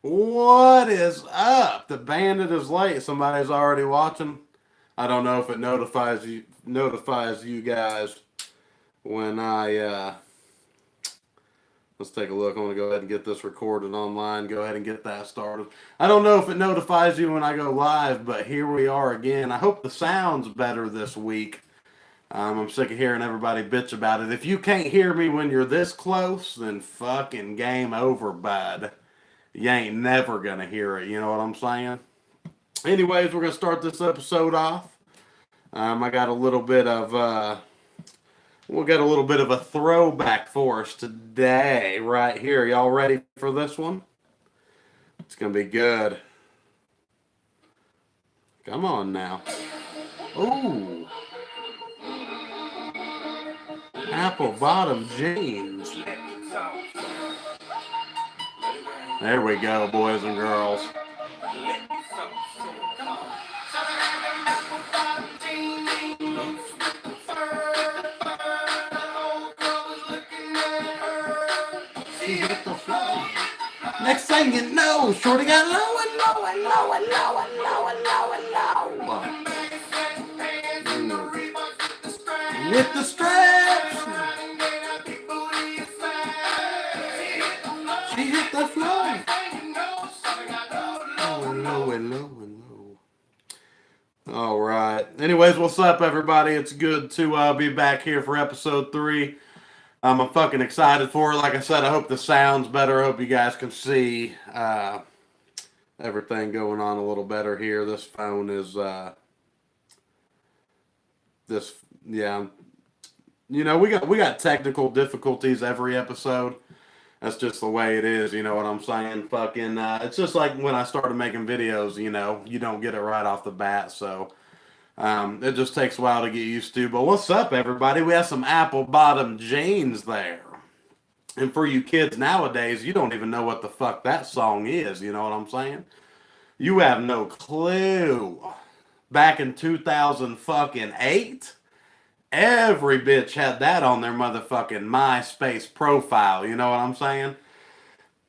What is up? The Bandit is late. Somebody's already watching. I don't know if it notifies you guys when I let's take a look. I'm gonna go ahead and get this recorded online. Go ahead and get that started. I don't know if it notifies you when I go live, but here we are again. I hope the sound's better this week. I'm sick of hearing everybody bitch about it. If you can't hear me when you're this close, then fucking game over, bud. You ain't never gonna hear it. You know what I'm saying? Anyways, we're gonna start this episode off. I got a little bit of we got a little bit of a throwback for us today, right here. Y'all ready for this one? It's gonna be good. Come on now. Ooh, apple bottom jeans. There we go, boys and girls. She hit the floor. Next thing you know, Shorty got low and low and low and low and low and low and low. With the straps. She hit the floor. Low and low and low and low. All right. Anyways, what's up, everybody? It's good to be back here for episode 3. I'm fucking excited for it. Like I said, I hope the sound's better. I hope you guys can see everything going on a little better here. This phone is this yeah. You know, we got technical difficulties every episode. That's just the way it is, you know what I'm saying? Fucking it's just like when I started making videos, you know, you don't get it right off the bat, so it just takes a while to get used to. But what's up, everybody? We have some apple bottom jeans there. And for you kids nowadays, you don't even know what the fuck that song is, you know what I'm saying? You have no clue. Back in 2000 fucking 8, every bitch had that on their motherfucking MySpace profile, you know what I'm saying?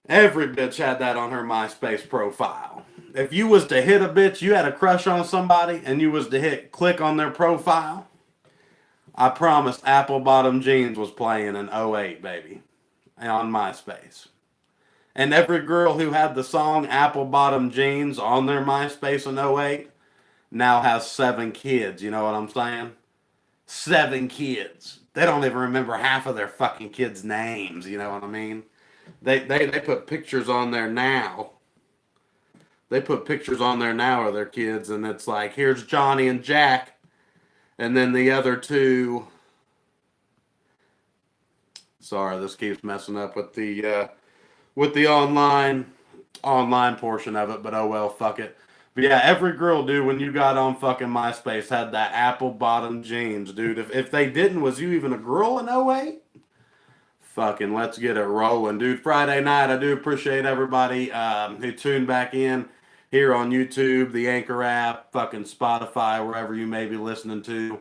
Every bitch had that on her MySpace profile. If you was to hit a bitch, you had a crush on somebody, and you was to hit click on their profile, I promise Apple Bottom Jeans was playing in '08, baby, on MySpace. And every girl who had the song Apple Bottom Jeans on their MySpace in '08 now has 7 kids, you know what I'm saying? 7 kids. They don't even remember half of their fucking kids' names, you know what I mean? They put pictures on there now. They put pictures on there now of their kids, and it's like, here's Johnny and Jack, and then the other two. Sorry, this keeps messing up with the online portion of it, but oh well, fuck it. But yeah, every girl, dude, when you got on fucking MySpace had that apple bottom jeans, dude. If they didn't, was you even a girl in '08? Fucking let's get it rolling, dude. Friday night, I do appreciate everybody who tuned back in here on YouTube, the Anchor app, fucking Spotify, wherever you may be listening to.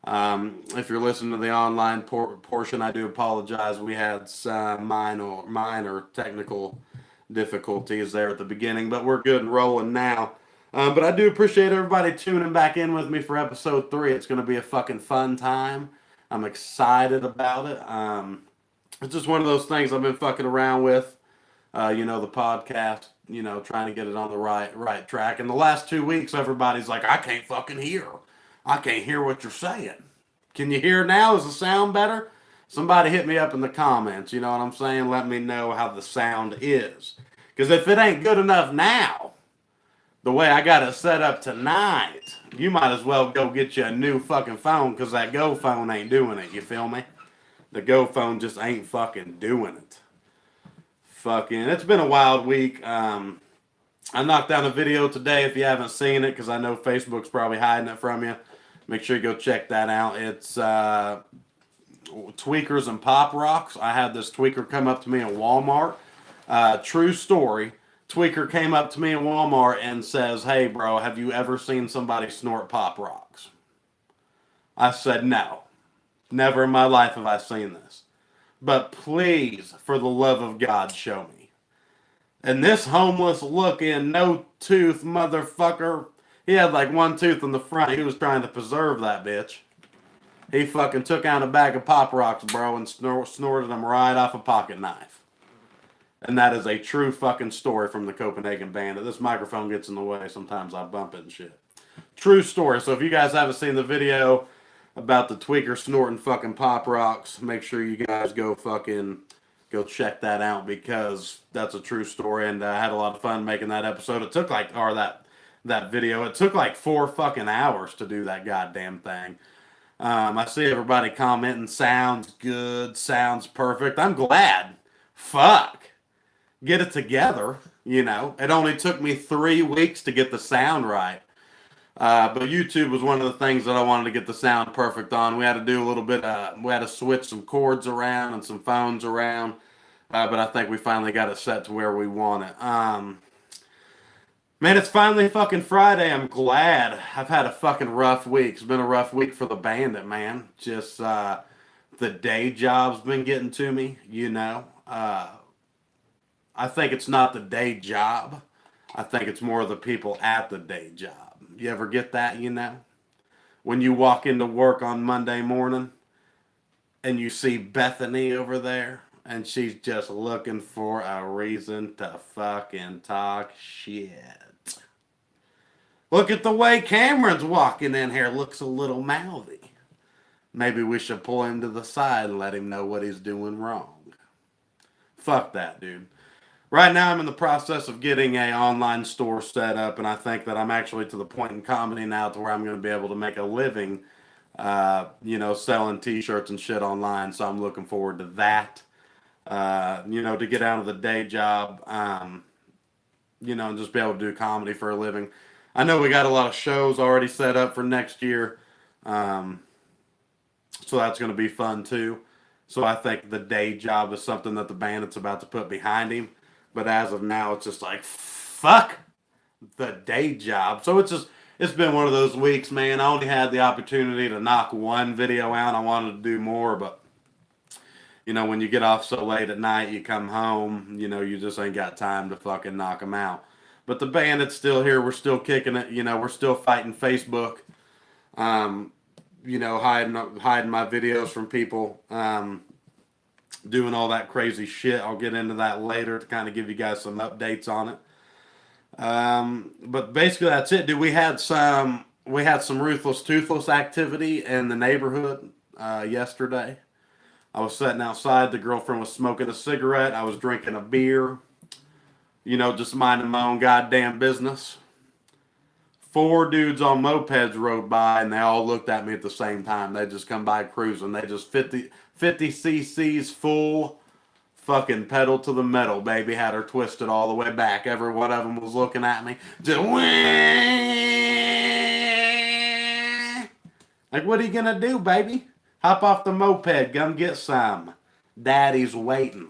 If you're listening to the online portion, I do apologize. We had some minor technical difficulties there at the beginning, but we're good and rolling now. But I do appreciate everybody tuning back in with me for episode 3. It's going to be a fucking fun time. I'm excited about it. It's just one of those things I've been fucking around with. You know, the podcast, you know, trying to get it on the right track. And the last 2 weeks, everybody's like, I can't fucking hear. I can't hear what you're saying. Can you hear now? Is the sound better? Somebody hit me up in the comments, you know what I'm saying? Let me know how the sound is. Because if it ain't good enough now, the way I got it set up tonight, you might as well go get you a new fucking phone because that Go phone ain't doing it, you feel me? The Go phone just ain't fucking doing it. Fucking, it's been a wild week. I knocked down a video today if you haven't seen it because I know Facebook's probably hiding it from you. Make sure you go check that out. It's tweakers and pop rocks. I had this tweaker come up to me in Walmart. True story. Tweaker came up to me in Walmart and says, hey, bro, have you ever seen somebody snort pop rocks? I said, no. Never in my life have I seen this. But please, for the love of God, show me. And this homeless looking, no tooth motherfucker, he had like one tooth in the front. He was trying to preserve that bitch. He fucking took out a bag of Pop Rocks, bro, and snorted them right off a pocket knife. And that is a true fucking story from the Copenhagen Bandit. This microphone gets in the way. Sometimes I bump it and shit. True story. So if you guys haven't seen the video about the tweaker snorting fucking Pop Rocks, make sure you guys go check that out, because that's a true story, and I had a lot of fun making that episode. It took that video. It took like 4 fucking hours to do that goddamn thing. I see everybody commenting, sounds good, sounds perfect. I'm glad. Fuck. Get it together, you know. It only took me 3 weeks to get the sound right. But YouTube was one of the things that I wanted to get the sound perfect on. We had to do a little bit, we had to switch some cords around and some phones around. But I think we finally got it set to where we want it. Man, it's finally fucking Friday. I'm glad. I've had a fucking rough week. It's been a rough week for the Bandit, man. Just the day job's been getting to me, you know. I think it's not the day job. I think it's more the people at the day job. You ever get that, you know? When you walk into work on Monday morning and you see Bethany over there and she's just looking for a reason to fucking talk shit. Look at the way Cameron's walking in here. Looks a little mouthy. Maybe we should pull him to the side and let him know what he's doing wrong. Fuck that, dude. Right now, I'm in the process of getting an online store set up, and I think that I'm actually to the point in comedy now to where I'm going to be able to make a living, you know, selling T-shirts and shit online. So I'm looking forward to that, you know, to get out of the day job, you know, and just be able to do comedy for a living. I know we got a lot of shows already set up for next year, so that's going to be fun too. So I think the day job is something that the Bandit's about to put behind him. But as of now, it's just like, fuck the day job. So it's been one of those weeks, man. I only had the opportunity to knock one video out. I wanted to do more, but, you know, when you get off so late at night, you come home, you know, you just ain't got time to fucking knock them out. But the Bandit's still here. We're still kicking it. You know, we're still fighting Facebook. You know, hiding my videos from people. Doing all that crazy shit. I'll get into that later to kind of give you guys some updates on it. But basically that's it, dude. We had some ruthless toothless activity in the neighborhood yesterday. I was sitting outside. The girlfriend was smoking a cigarette. I was drinking a beer. You know, just minding my own goddamn business. 4 dudes on mopeds rode by, and they all looked at me at the same time. They just come by cruising. They just 50 cc's full fucking pedal to the metal, baby. Had her twisted all the way back. Every one of them was looking at me. Just like, what are you gonna do, baby? Hop off the moped. Come get some. Daddy's waiting.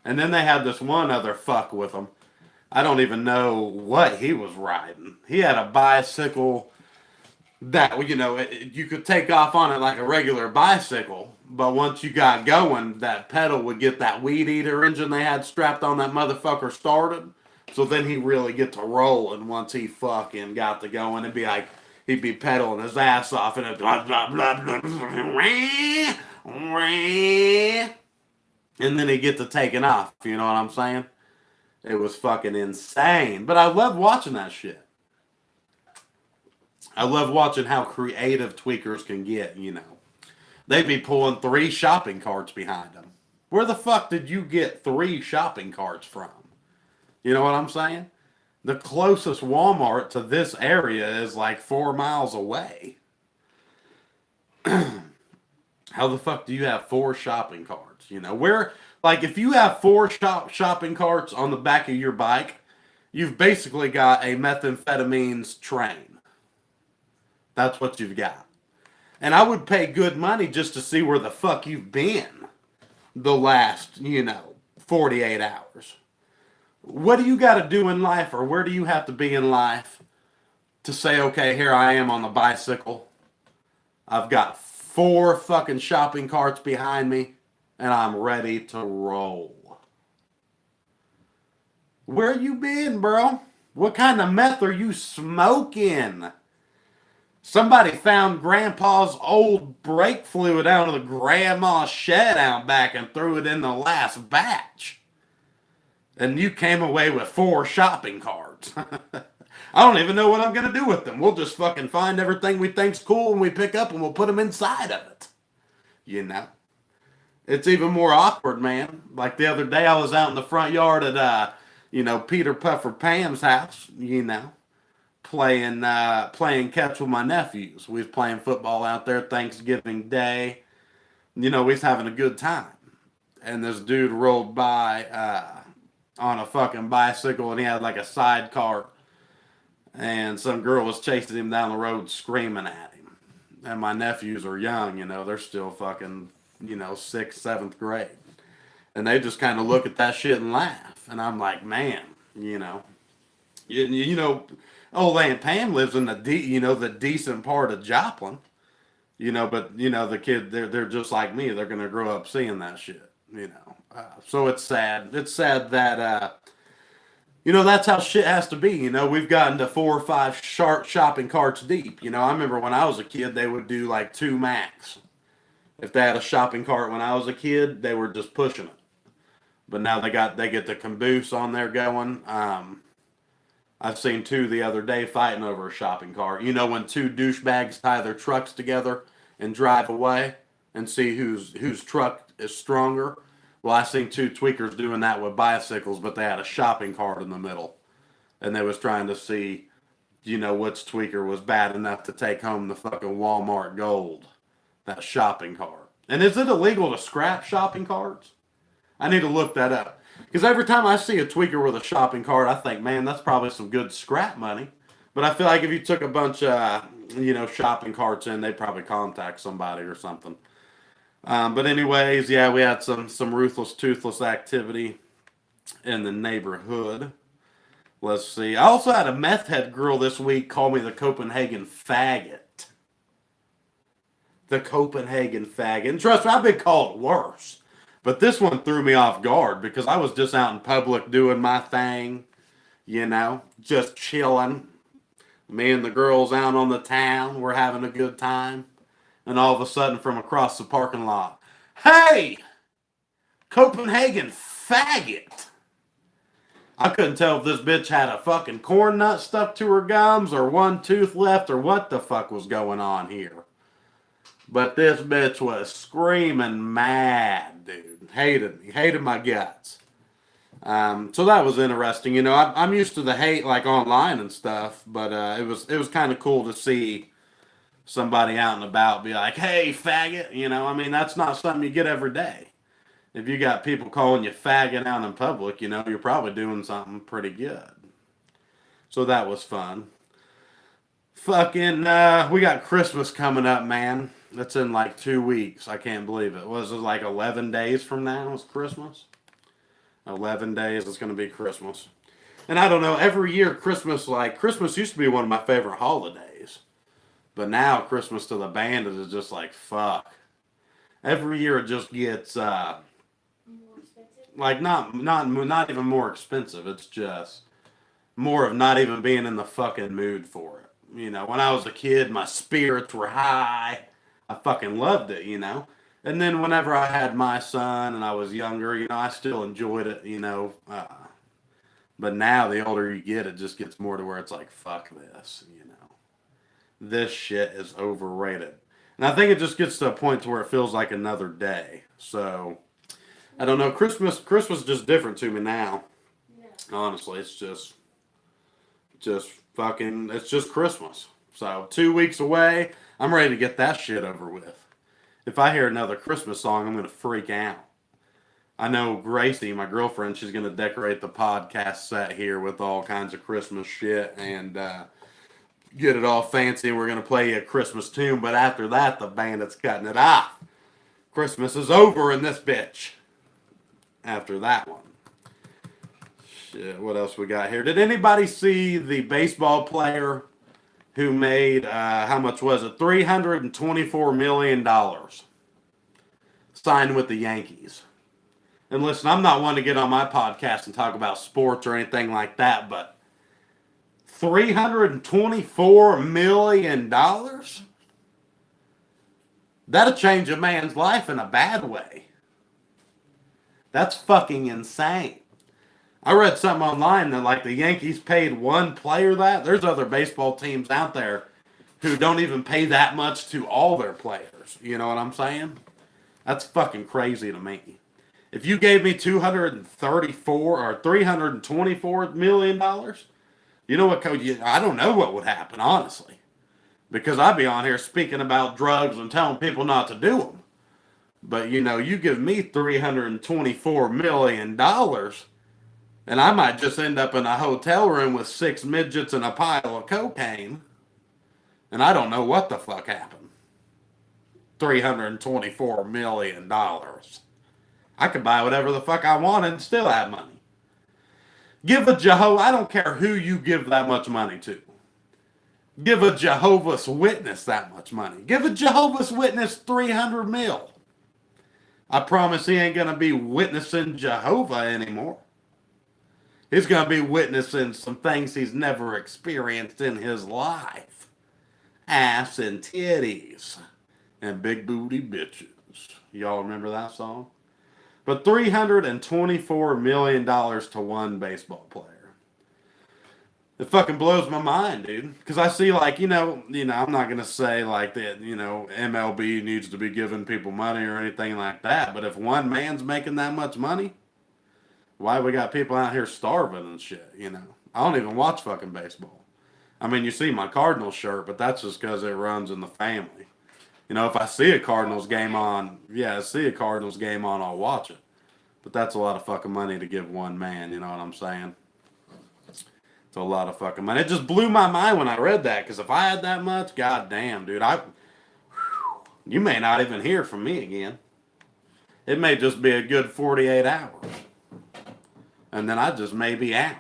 And then they had this one other fuck with them. I don't even know what he was riding. He had a bicycle that, you know, you could take off on it like a regular bicycle, but once you got going, that pedal would get that weed eater engine they had strapped on that motherfucker started. So then he really get to rolling once he fucking got to going. It'd be like, he'd be pedaling his ass off and it'd blah, blah, blah, blah, and then he'd get to taking off, you know what I'm saying? It was fucking insane. But I love watching that shit. I love watching how creative tweakers can get, you know. They'd be pulling 3 shopping carts behind them. Where the fuck did you get 3 shopping carts from? You know what I'm saying? The closest Walmart to this area is like 4 miles away. How the fuck do you have 4 shopping carts? You know, where, like, if you have 4 shopping carts on the back of your bike, you've basically got a methamphetamines train. That's what you've got. And I would pay good money just to see where the fuck you've been the last, you know, 48 hours. What do you got to do in life, or where do you have to be in life to say, okay, here I am on the bicycle. I've got 4 fucking shopping carts behind me, and I'm ready to roll. Where you been, bro? What kind of meth are you smoking? Somebody found Grandpa's old brake fluid out of the grandma's shed out back and threw it in the last batch. And you came away with 4 shopping carts. I don't even know what I'm going to do with them. We'll just fucking find everything we think's cool and we pick up and we'll put them inside of it. You know? It's even more awkward, man. Like the other day, I was out in the front yard at, Peter Puffer Pam's house, playing catch with my nephews. We was playing football out there Thanksgiving Day. We was having a good time. And this dude rolled by on a fucking bicycle and he had like a sidecar. And some girl was chasing him down the road screaming at him. And my nephews are young, they're still fucking, 6th, 7th grade. And they just kind of look at that shit and laugh. And I'm like, man, old Aunt Pam lives in the decent part of Joplin. But the kid, they're just like me. They're gonna grow up seeing that shit. So it's sad. It's sad that that's how shit has to be. We've gotten to 4 or 5 shopping carts deep. I remember when I was a kid, they would do like 2 max. If they had a shopping cart when I was a kid, they were just pushing it. But now they get the caboose on there going. I've seen 2 the other day fighting over a shopping cart. When 2 douchebags tie their trucks together and drive away and see whose truck is stronger. Well, I seen 2 tweakers doing that with bicycles, but they had a shopping cart in the middle, and they was trying to see, which tweaker was bad enough to take home the fucking Walmart gold. That shopping cart. And is it illegal to scrap shopping carts? I need to look that up. Because every time I see a tweaker with a shopping cart, I think, man, that's probably some good scrap money. But I feel like if you took a bunch of, shopping carts in, they'd probably contact somebody or something. But anyways, yeah, we had some ruthless, toothless activity in the neighborhood. Let's see. I also had a meth head girl this week call me the Copenhagen faggot. The Copenhagen faggot. And trust me, I've been called worse. But this one threw me off guard because I was just out in public doing my thing, just chilling. Me and the girls out on the town, we're having a good time. And all of a sudden from across the parking lot, hey, Copenhagen faggot. I couldn't tell if this bitch had a fucking corn nut stuck to her gums or 1 tooth left or what the fuck was going on here. But this bitch was screaming mad, dude. Hated my guts. So that was interesting. I'm used to the hate like online and stuff, but it was kind of cool to see somebody out and about be like, hey, faggot. That's not something you get every day. If you got people calling you faggot out in public, you're probably doing something pretty good. So that was fun. Fucking, we got Christmas coming up, man. That's in like 2 weeks. I can't believe it. Was it like 11 days from now is Christmas? 11 days is going to be Christmas. And I don't know, every year Christmas used to be one of my favorite holidays. But now Christmas to the Bandits is just like, fuck. Every year it just gets, like not even more expensive. It's just more of not even being in the fucking mood for it. When I was a kid, my spirits were high. I fucking loved it, And then whenever I had my son and I was younger, I still enjoyed it, But now the older you get, it just gets more to where it's like, fuck this, This shit is overrated. And I think it just gets to a point to where it feels like another day. So, I don't know. Christmas is just different to me now. Yeah. Honestly, it's just fucking, it's just Christmas. So 2 weeks away, I'm ready to get that shit over with. If I hear another Christmas song, I'm going to freak out. I know Gracie, my girlfriend, she's going to decorate the podcast set here with all kinds of Christmas shit and get it all fancy. We're going to play a Christmas tune, but after that, the Bandits cutting it off. Christmas is over in this bitch. After that one. Shit, what else we got here? Did anybody see the baseball player who made, how much was it? $324 million. Signed with the Yankees. And listen, I'm not one to get on my podcast and talk about sports or anything like that, but $324 million? That'll change a man's life in a bad way. That's fucking insane. I read something online that like the Yankees paid one player that. There's other baseball teams out there who don't even pay that much to all their players. You know what I'm saying? That's fucking crazy to me. If you gave me 234 or $324 million, you know what, Coach? I don't know what would happen, honestly, because I'd be on here speaking about drugs and telling people not to do them. But you give me $324 million, and I might just end up in a hotel room with 6 midgets and a pile of cocaine, and I don't know what the fuck happened. $324 million. I could buy whatever the fuck I wanted and still have money. Give a Jehovah, I don't care who you give that much money to. Give a Jehovah's Witness that much money. Give a Jehovah's Witness 300 mil. I promise he ain't going to be witnessing Jehovah anymore. He's going to be witnessing some things he's never experienced in his life. Ass and titties. And big booty bitches. Y'all remember that song? But $324 million to one baseball player. It fucking blows my mind, dude. Because I see, like, I'm not going to say, like, that, MLB needs to be giving people money or anything like that. But if one man's making that much money, why we got people out here starving and shit, I don't even watch fucking baseball. I mean, you see my Cardinals shirt, but that's just because it runs in the family. If I see a Cardinals game on, I'll watch it. But that's a lot of fucking money to give one man, you know what I'm saying? It's a lot of fucking money. It just blew my mind when I read that, because if I had that much, goddamn, dude, you may not even hear from me again. It may just be a good 48 hours. And then I just may be out,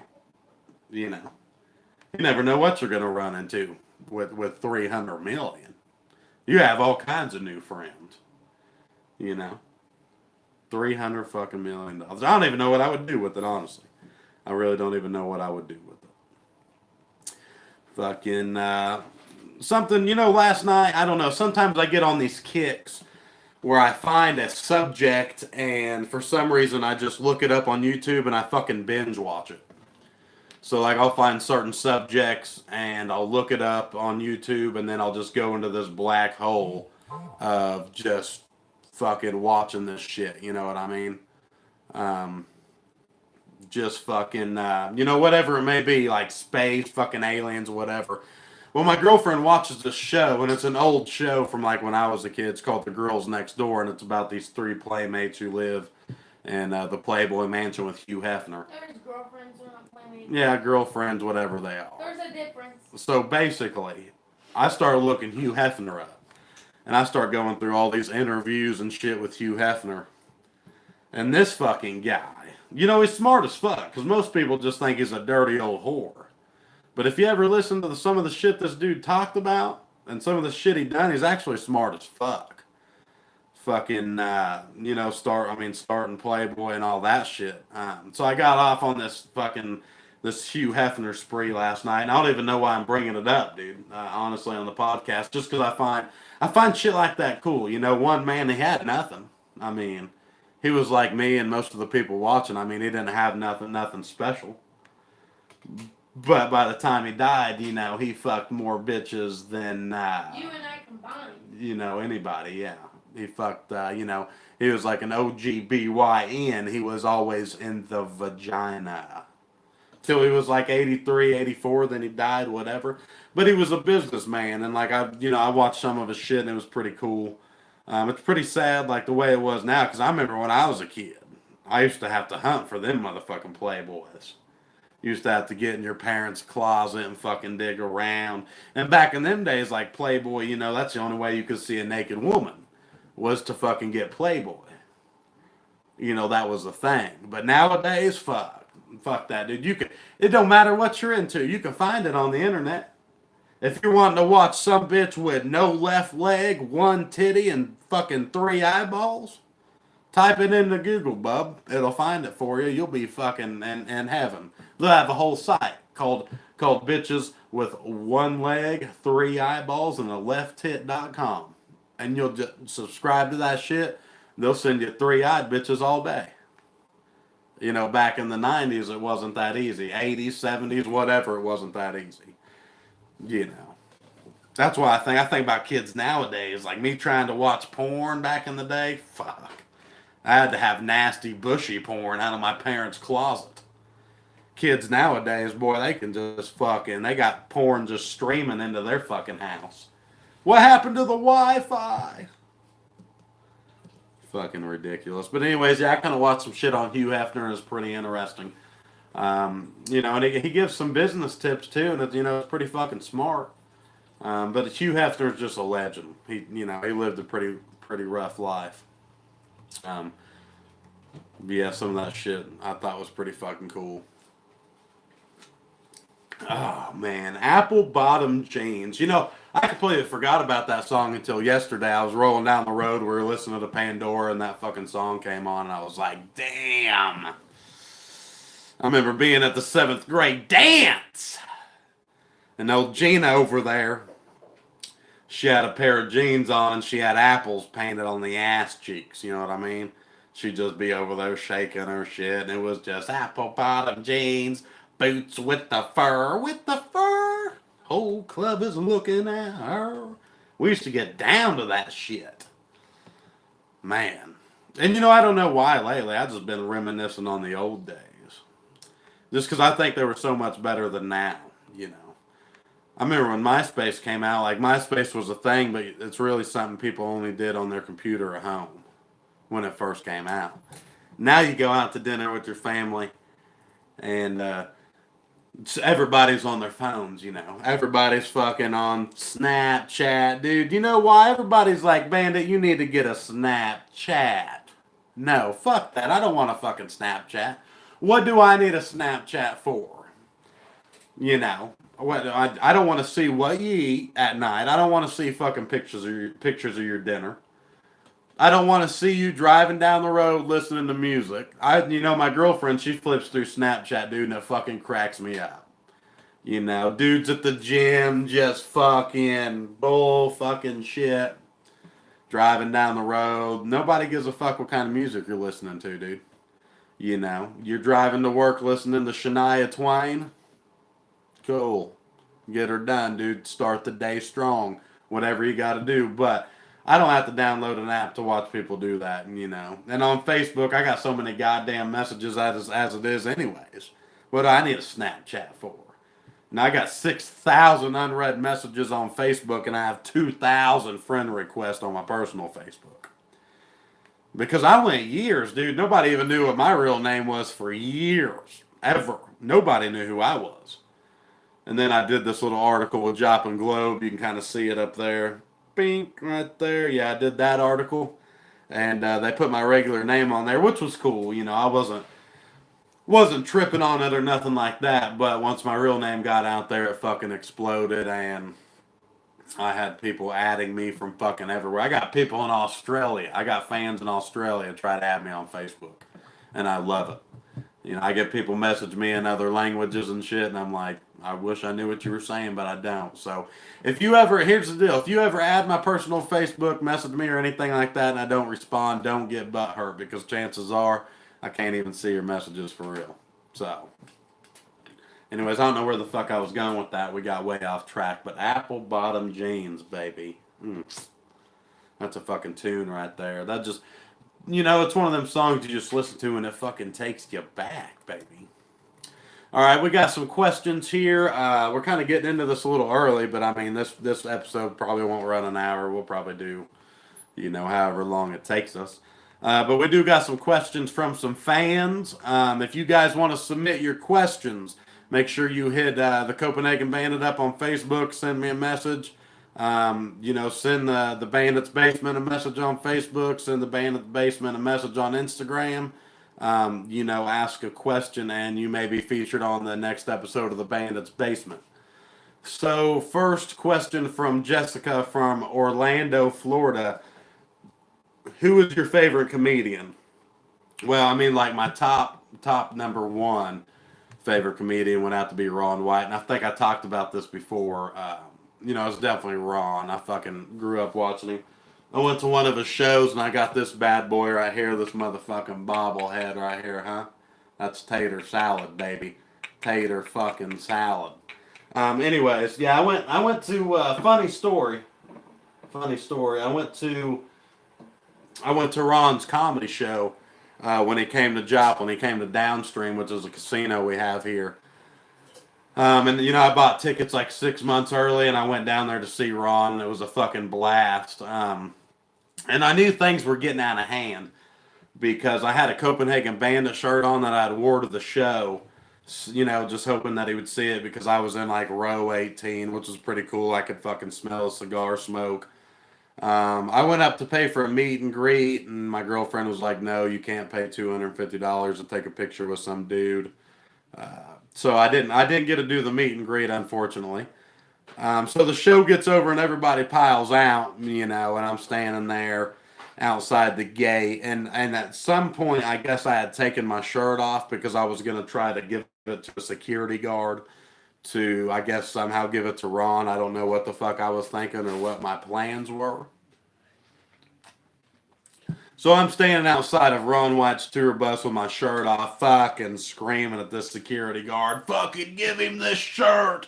You never know what you're going to run into with 300 million. You have all kinds of new friends, 300 fucking million dollars. I don't even know what I would do with it, honestly. I really don't even know what I would do with it. Fucking, something, last night, I don't know, sometimes I get on these kicks where I find a subject and for some reason I just look it up on YouTube and I fucking binge watch it. So, like, I'll find certain subjects and I'll look it up on YouTube and then I'll just go into this black hole of just fucking watching this shit. You know what I mean? Just fucking, whatever it may be, like space, fucking aliens, whatever. Well, my girlfriend watches this show, and it's an old show from, like, when I was a kid. It's called The Girls Next Door, and it's about these 3 playmates who live in the Playboy Mansion with Hugh Hefner. There's girlfriends, they're not playmates. Yeah, girlfriends, whatever they are. There's a difference. So, basically, I started looking Hugh Hefner up, and I start going through all these interviews and shit with Hugh Hefner. And this fucking guy, he's smart as fuck, because most people just think he's a dirty old whore. But if you ever listen to some of the shit this dude talked about, and some of the shit he done, he's actually smart as fuck. Fucking, starting Playboy and all that shit. So I got off on this Hugh Hefner spree last night, and I don't even know why I'm bringing it up, dude, honestly, on the podcast, just because I find shit like that cool. One man, he had nothing. I mean, he was like me and most of the people watching. I mean, he didn't have nothing special. But by the time he died, he fucked more bitches than... you and I combined. Anybody, yeah. He fucked, he was like an OGBYN. He was always in the vagina. Till he was like 83, 84, then he died, whatever. But he was a businessman, and like, I watched some of his shit, and it was pretty cool. It's pretty sad, like, the way it was now, because I remember when I was a kid, I used to have to hunt for them motherfucking Playboys. Used to have to get in your parents' closet and fucking dig around. And back in them days, like Playboy, that's the only way you could see a naked woman, was to fucking get Playboy. That was the thing. But nowadays, fuck that, dude. It don't matter what you're into. You can find it on the internet. If you're wanting to watch some bitch with no left leg, 1 titty, and fucking 3 eyeballs, Type it into Google, bub. It'll find it for you. You'll be fucking in heaven. They'll have a whole site called bitches with one leg, three eyeballs, and a left tit.com. And you'll just subscribe to that shit. They'll send you three-eyed bitches all day. You know, back in the 90s, it wasn't that easy. 80s, 70s, whatever, it wasn't that easy. You know. That's why I think about kids nowadays. Like me trying to watch porn back in the day. Fuck. I had to have nasty, bushy porn out of my parents' closet. Kids nowadays, boy, they can just fucking, they got porn just streaming into their fucking house. What happened to the Wi-Fi? Fucking ridiculous. But anyways, yeah, I kind of watched some shit on Hugh Hefner, and it's pretty interesting. You know, and he gives some business tips too, and you know, it's pretty fucking smart. But Hugh Hefner is just a legend. He lived a pretty rough life. Um, yeah, some of that shit I thought was pretty fucking cool. Oh man, apple bottom jeans. You know, I completely forgot about that song until yesterday. I was rolling down the road, we were listening to Pandora, and that fucking song came on, and I was like, damn. I remember being at the 7th grade dance, and old Gina over there, she had a pair of jeans on, and she had apples painted on the ass cheeks. You know what I mean? She'd just be over there shaking her shit, and it was just apple bottom jeans. Boots with the fur, Whole club is looking at her. We used to get down to that shit. Man. And you know, I don't know why lately. I've just been reminiscing on the old days. Just because I think they were so much better than now, you know. I remember when MySpace came out, like MySpace was a thing, but it's really something people only did on their computer at home when it first came out. Now you go out to dinner with your family and everybody's on their phones, you know. Everybody's fucking on Snapchat. Dude, you know why? Everybody's like, Bandit, you need to get a Snapchat. No, fuck that. I don't want a fucking Snapchat. What do I need a Snapchat for? You know, I don't want to see what you eat at night. I don't want to see fucking pictures of your dinner. I don't want to see you driving down the road listening to music. My girlfriend, she flips through Snapchat, dude, and it fucking cracks me up. You know, dudes at the gym just fucking bull fucking shit. Driving down the road. Nobody gives a fuck what kind of music you're listening to, dude. You know, you're driving to work listening to Shania Twain. Cool. Get her done, dude. Start the day strong. Whatever you got to do. But I don't have to download an app to watch people do that, you know. And on Facebook, I got so many goddamn messages as it is anyways. What do I need a Snapchat for? Now I got 6,000 unread messages on Facebook, and I have 2,000 friend requests on my personal Facebook. Because I went years, dude. Nobody even knew what my real name was for years. Ever. Nobody knew who I was. And then I did this little article with Jop and Globe. You can kind of see it up there. Bink, right there. Yeah, I did that article. And they put my regular name on there, which was cool. You know, I wasn't tripping on it or nothing like that. But once my real name got out there, it fucking exploded. And I had people adding me from fucking everywhere. I got people in Australia. I got fans in Australia try to add me on Facebook. And I love it. You know, I get people message me in other languages and shit, and I'm like, I wish I knew what you were saying, but I don't. So, here's the deal. If you ever add my personal Facebook, message me or anything like that, and I don't respond, don't get butthurt, because chances are I can't even see your messages for real. So, anyways, I don't know where the fuck I was going with that. We got way off track, but apple bottom jeans, baby. That's a fucking tune right there. That just... You know, it's one of them songs you just listen to and it fucking takes you back, baby. All right, we got some questions here. We're kind of getting into this a little early, but I mean, this episode probably won't run an hour. We'll probably do, you know, however long it takes us. But we do got some questions from some fans. If you guys want to submit your questions, make sure you hit the Copenhagen Bandit up on Facebook. Send me a message. You know, send the Bandits Basement a message on Facebook. Send the Bandits Basement a message on Instagram. You know, ask a question, and you may be featured on the next episode of the Bandits Basement. So, first question from Jessica from Orlando, Florida. Who is your favorite comedian? Well, I mean, like my top number one favorite comedian would have to be Ron White, and I think I talked about this before. It's definitely Ron. I fucking grew up watching him. I went to one of his shows and I got this bad boy right here, this motherfucking bobblehead right here, huh? That's tater salad, baby. Tater fucking salad. Anyways, yeah, I went to funny story. Funny story. I went to Ron's comedy show when he came to Joplin. He came to Downstream, which is a casino we have here. And I bought tickets like 6 months early, and I went down there to see Ron, and it was a fucking blast. And I knew things were getting out of hand because I had a Copenhagen Bandit shirt on that I'd wore to the show. Just hoping that he would see it because I was in like row 18, which was pretty cool. I could fucking smell a cigar smoke. I went up to pay for a meet and greet, and my girlfriend was like, "No, you can't pay $250 to take a picture with some dude." So I didn't. I didn't get to do the meet and greet, unfortunately. So the show gets over and everybody piles out, and I'm standing there outside the gate, and at some point, I guess I had taken my shirt off because I was gonna try to give it to a security guard to, I guess, somehow give it to Ron. I don't know what the fuck I was thinking or what my plans were. So I'm standing outside of Ron White's tour bus with my shirt off, fucking screaming at this security guard, "Fucking give him this shirt!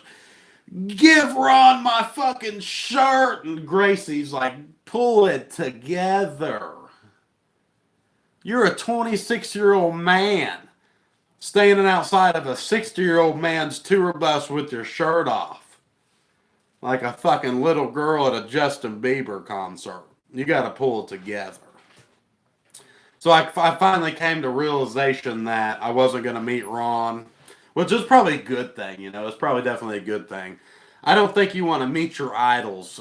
Give Ron my fucking shirt!" And Gracie's like, "Pull it together. You're a 26-year-old man standing outside of a 60-year-old man's tour bus with your shirt off. Like a fucking little girl at a Justin Bieber concert. You gotta pull it together." So I finally came to realization that I wasn't going to meet Ron, which is probably a good thing. It's probably definitely a good thing. I don't think you want to meet your idols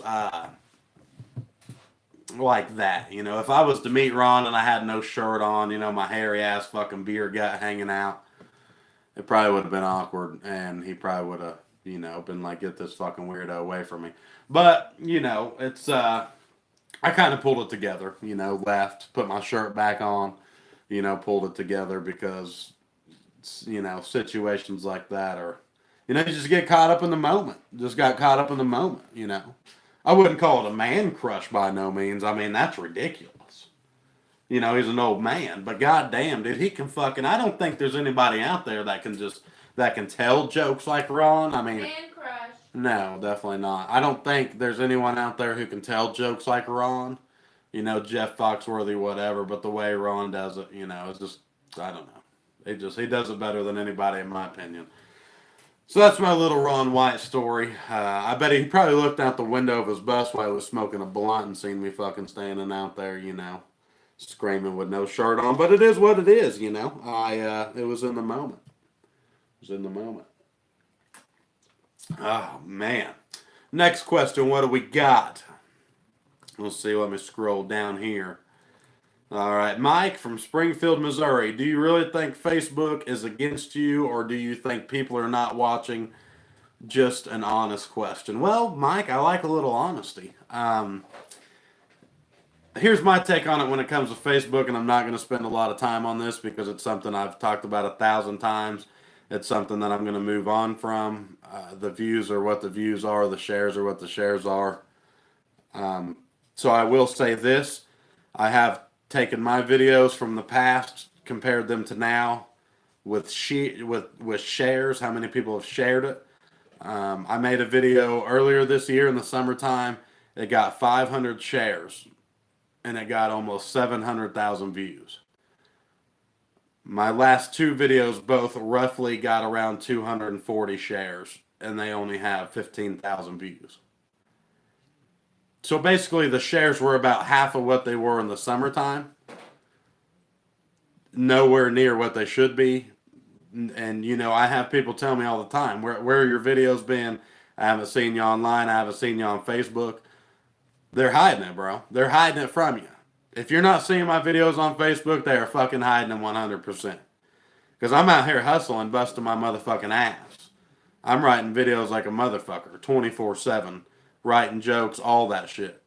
like that. If I was to meet Ron and I had no shirt on, my hairy ass fucking beer gut hanging out, it probably would have been awkward, and he probably would have, been like, "Get this fucking weirdo away from me." But it's I kind of pulled it together, left, put my shirt back on, pulled it together because, situations like that are, you just get caught up in the moment. Just got caught up in the moment. I wouldn't call it a man crush by no means. I mean, that's ridiculous. He's an old man, but goddamn, dude, he can fucking, I don't think there's anybody out there that can tell jokes like Ron. I mean, Man crush. no, definitely not. I don't think there's anyone out there who can tell jokes like Ron. Jeff Foxworthy, whatever. But the way Ron does it, it's just, I don't know. He does it better than anybody, in my opinion. So that's my little Ron White story. I bet he probably looked out the window of his bus while he was smoking a blunt and seen me fucking standing out there, screaming with no shirt on. But it is what it is. It was in the moment. It was in the moment. Oh, man. Next question. What do we got? Let's see. Let me scroll down here. All right. Mike from Springfield, Missouri. Do you really think Facebook is against you, or do you think people are not watching? Just an honest question. Well, Mike, I like a little honesty. Here's my take on it when it comes to Facebook, and I'm not going to spend a lot of time on this because it's something I've talked about 1,000 times. It's something that I'm going to move on from. The views are what the views are. The shares are what the shares are. So I will say this. I have taken my videos from the past, compared them to now with shares, how many people have shared it. I made a video earlier this year in the summertime. It got 500 shares, and it got almost 700,000 views. My last two videos both roughly got around 240 shares, and they only have 15,000 views. So basically, the shares were about half of what they were in the summertime. Nowhere near what they should be. And, I have people tell me all the time, where are your videos been? I haven't seen you online. I haven't seen you on Facebook. They're hiding it, bro. They're hiding it from you. If you're not seeing my videos on Facebook, they are fucking hiding them 100%. Because I'm out here hustling, busting my motherfucking ass. I'm writing videos like a motherfucker, 24/7, writing jokes, all that shit.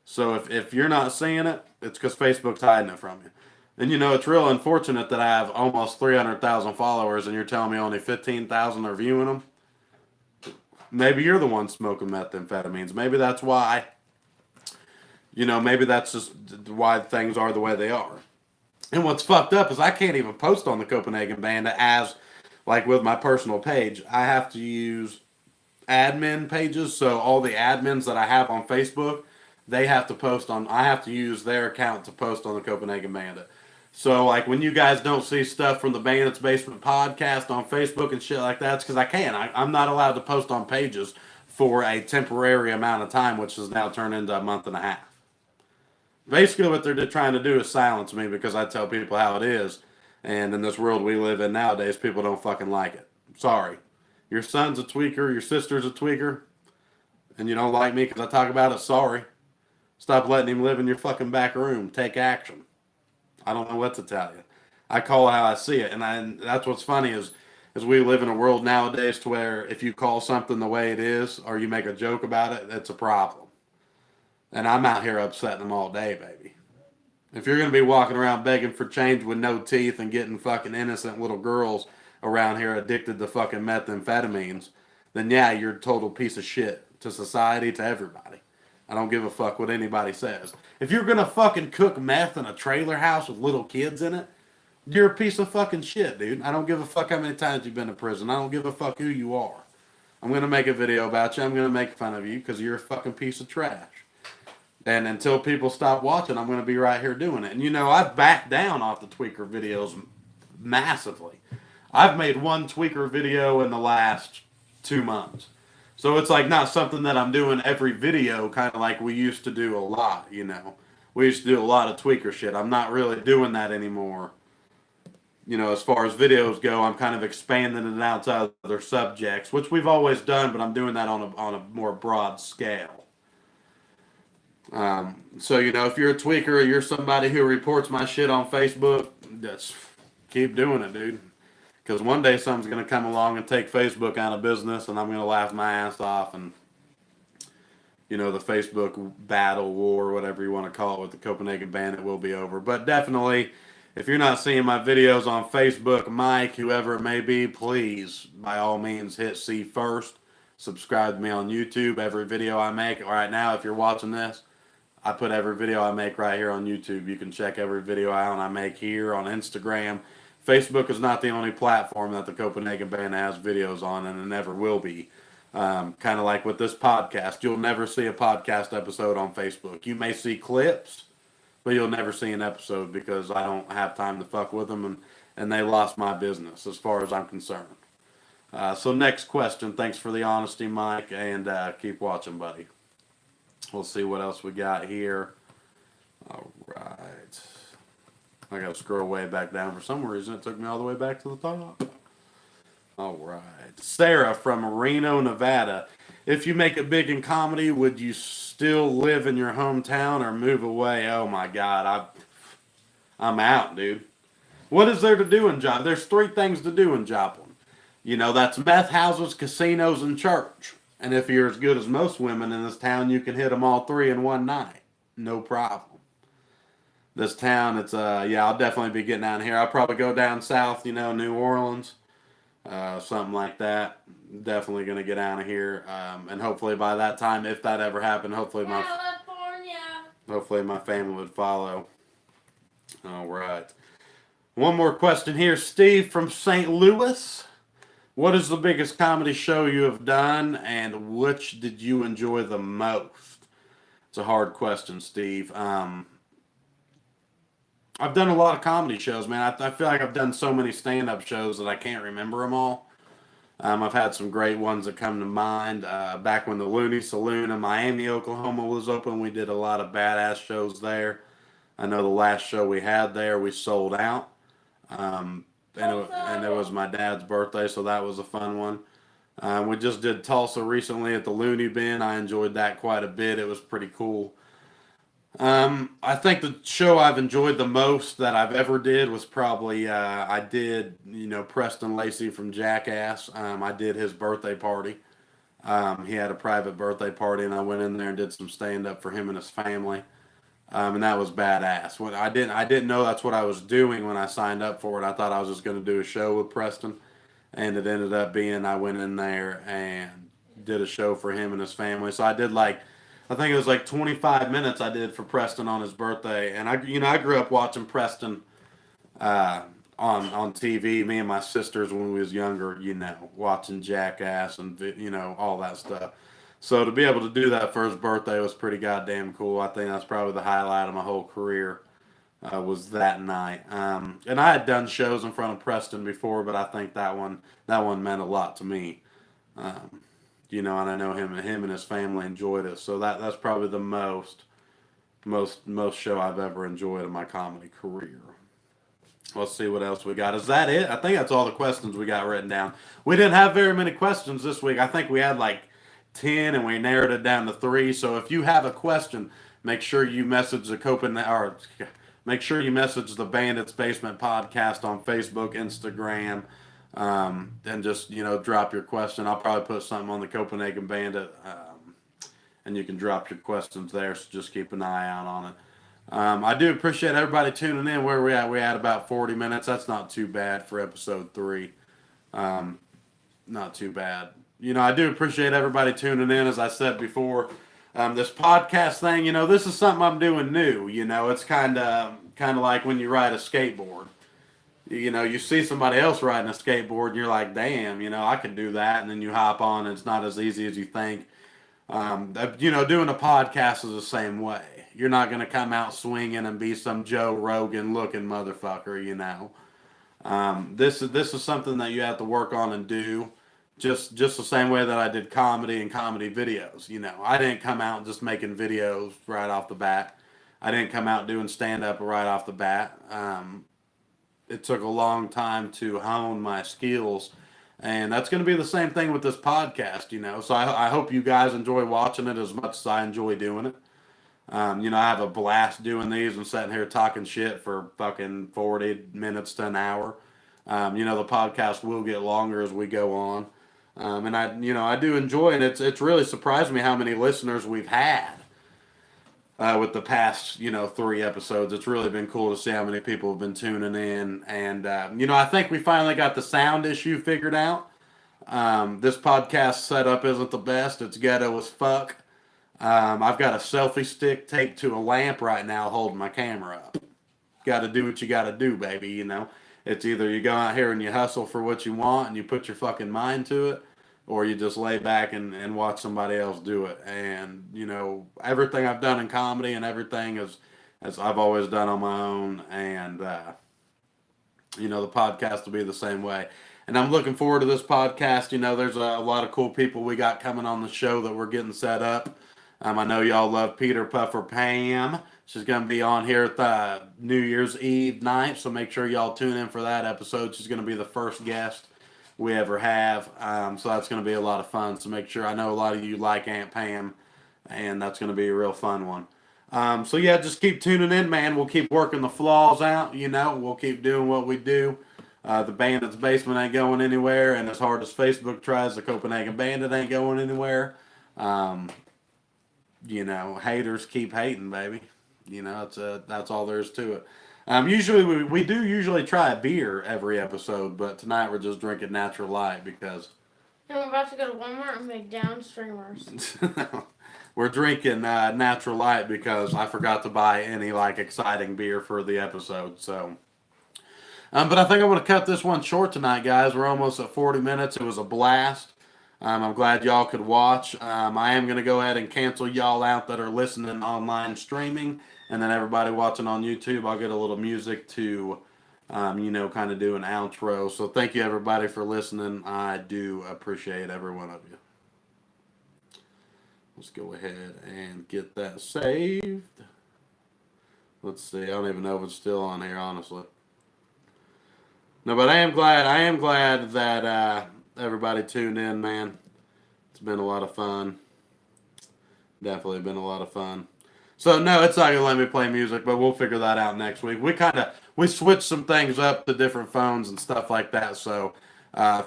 So if you're not seeing it, it's because Facebook's hiding it from you. And it's real unfortunate that I have almost 300,000 followers and you're telling me only 15,000 are viewing them. Maybe you're the one smoking methamphetamines. Maybe that's why. Maybe that's just why things are the way they are. And what's fucked up is I can't even post on the Copenhagen Bandit as, like with my personal page. I have to use admin pages. So all the admins that I have on Facebook, they have to post on, I have to use their account to post on the Copenhagen Bandit. So like when you guys don't see stuff from the Bandits Basement podcast on Facebook and shit like that, it's because I can't. I'm not allowed to post on pages for a temporary amount of time, which has now turned into a month and a half. Basically, what they're trying to do is silence me because I tell people how it is. And in this world we live in nowadays, people don't fucking like it. Sorry. Your son's a tweaker, your sister's a tweaker, and you don't like me because I talk about it, sorry. Stop letting him live in your fucking back room. Take action. I don't know what to tell you. I call it how I see it. And that's what's funny is we live in a world nowadays to where if you call something the way it is or you make a joke about it, it's a problem. And I'm out here upsetting them all day, baby. If you're going to be walking around begging for change with no teeth and getting fucking innocent little girls around here addicted to fucking methamphetamines, then yeah, you're a total piece of shit to society, to everybody. I don't give a fuck what anybody says. If you're going to fucking cook meth in a trailer house with little kids in it, you're a piece of fucking shit, dude. I don't give a fuck how many times you've been to prison. I don't give a fuck who you are. I'm going to make a video about you. I'm going to make fun of you because you're a fucking piece of trash. And until people stop watching, I'm going to be right here doing it. And I've backed down off the tweaker videos massively. I've made one tweaker video in the last 2 months. So it's like not something that I'm doing every video, kind of like we used to do a lot, We used to do a lot of tweaker shit. I'm not really doing that anymore. As far as videos go, I'm kind of expanding it out to other subjects, which we've always done, but I'm doing that on a more broad scale. So if you're a tweaker or you're somebody who reports my shit on Facebook, just keep doing it, dude. Because one day something's going to come along and take Facebook out of business, and I'm going to laugh my ass off, and the Facebook battle war, whatever you want to call it, with the Copenhagen Bandit will be over. But definitely, if you're not seeing my videos on Facebook, Mike, whoever it may be, please, by all means, hit see first. Subscribe to me on YouTube. Every video I make right now, if you're watching this, I put every video I make right here on YouTube. You can check every video out I make here on Instagram. Facebook is not the only platform that the Copenhagen Band has videos on, and it never will be. Kind of like with this podcast. You'll never see a podcast episode on Facebook. You may see clips, but you'll never see an episode because I don't have time to fuck with them, and they lost my business as far as I'm concerned. So next question. Thanks for the honesty, Mike, and keep watching, buddy. We'll see what else we got here. All right. I got to scroll way back down. For some reason, it took me all the way back to the top. All right. Sarah from Reno, Nevada. If you make it big in comedy, would you still live in your hometown or move away? Oh, my God. I'm out, dude. What is there to do in Joplin? There's 3 things to do in Joplin. That's meth houses, casinos, and church. And if you're as good as most women in this town, you can hit them all 3 in one night. No problem. This town, it's, I'll definitely be getting down here. I'll probably go down south, New Orleans, something like that. Definitely going to get out of here. And hopefully by that time, if that ever happened, hopefully my family would follow. All right. One more question here. Steve from St. Louis. What is the biggest comedy show you have done, and which did you enjoy the most? It's a hard question, Steve. I've done a lot of comedy shows, man. I feel like I've done so many stand-up shows that I can't remember them all. I've had some great ones that come to mind. Back when the Looney Saloon in Miami, Oklahoma was open, we did a lot of badass shows there. I know the last show we had there, we sold out. And it was my dad's birthday, so that was a fun one. We just did Tulsa recently at the Looney Bin. I enjoyed that quite a bit. It was pretty cool. I think the show I've enjoyed the most that I've ever did was probably, I did, Preston Lacey from Jackass. I did his birthday party. He had a private birthday party, and I went in there and did some stand-up for him and his family. And that was badass. When I didn't know that's what I was doing when I signed up for it. I thought I was just going to do a show with Preston, and it ended up being I went in there and did a show for him and his family. So I did like, I think it was like 25 minutes I did for Preston on his birthday, and I grew up watching Preston uh, on TV. Me and my sisters when we was younger, watching Jackass and all that stuff. So to be able to do that for his birthday was pretty goddamn cool. I think that's probably the highlight of my whole career. Was that night. And I had done shows in front of Preston before, but I think that one meant a lot to me. Um, and I know him and his family enjoyed it. So that's probably the most show I've ever enjoyed in my comedy career. Let's see what else we got. Is that it? I think that's all the questions we got written down. We didn't have very many questions this week. I think we had like 10 and we narrowed it down to 3. So if you have a question, make sure you message the make sure you message the Bandits Basement podcast on Facebook, Instagram, and just drop your question. I'll probably put something on the Copenhagen Bandit, and you can drop your questions there. So just keep an eye out on it. I do appreciate everybody tuning in. Where we at? We at about 40 minutes. That's not too bad for episode 3. Not too bad. I do appreciate everybody tuning in. As I said before, this podcast thing, this is something I'm doing new. It's kind of like when you ride a skateboard. You see somebody else riding a skateboard and you're like, damn, I could do that. And then you hop on and it's not as easy as you think. Doing a podcast is the same way. You're not going to come out swinging and be some Joe Rogan looking motherfucker, This is something that you have to work on and do. Just the same way that I did comedy and comedy videos. I didn't come out just making videos right off the bat. I didn't come out doing stand-up right off the bat. It took a long time to hone my skills. And that's going to be the same thing with this podcast, So I hope you guys enjoy watching it as much as I enjoy doing it. I have a blast doing these and sitting here talking shit for fucking 40 minutes to an hour. The podcast will get longer as we go on. And I do enjoy it. It's really surprised me how many listeners we've had with the past, 3 episodes. It's really been cool to see how many people have been tuning in. And, I think we finally got the sound issue figured out. This podcast setup isn't the best. It's ghetto as fuck. I've got a selfie stick taped to a lamp right now holding my camera up. Got to do what you got to do, baby, It's either you go out here and you hustle for what you want and you put your fucking mind to it, or you just lay back and watch somebody else do it. And, everything I've done in comedy and everything as I've always done on my own. And, the podcast will be the same way. And I'm looking forward to this podcast. There's a lot of cool people we got coming on the show that we're getting set up. I know y'all love Peter Puffer Pam. She's going to be on here at the New Year's Eve night, so make sure y'all tune in for that episode. She's going to be the first guest we ever have, so that's going to be a lot of fun. So make sure, I know a lot of you like Aunt Pam, and that's going to be a real fun one. So yeah, just keep tuning in, man. We'll keep working the flaws out, we'll keep doing what we do. The Bandits Basement ain't going anywhere, and as hard as Facebook tries, the Copenhagen Bandit ain't going anywhere. Haters keep hating, baby. That's all there is to it. Usually we do usually try a beer every episode, but tonight we're just drinking Natural Light because And we're about to go to Walmart and make down streamers. we're drinking Natural Light because I forgot to buy any exciting beer for the episode. So, but I think I'm going to cut this one short tonight, guys. We're almost at 40 minutes. It was a blast. I'm glad y'all could watch. I am going to go ahead and cancel y'all out that are listening online streaming. And then everybody watching on YouTube, I'll get a little music to, kind of do an outro. So thank you, everybody, for listening. I do appreciate every one of you. Let's go ahead and get that saved. Let's see. I don't even know if it's still on here, honestly. No, but I am glad that everybody tuned in, man. It's been a lot of fun. Definitely been a lot of fun. So, no, it's not going to let me play music, but we'll figure that out next week. We switched some things up to different phones and stuff like that, so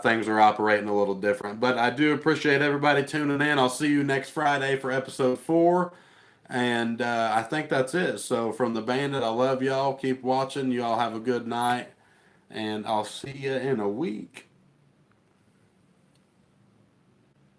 things are operating a little different. But I do appreciate everybody tuning in. I'll see you next Friday for episode 4. And I think that's it. So from the Bandit, I love y'all. Keep watching. Y'all have a good night. And I'll see you in a week.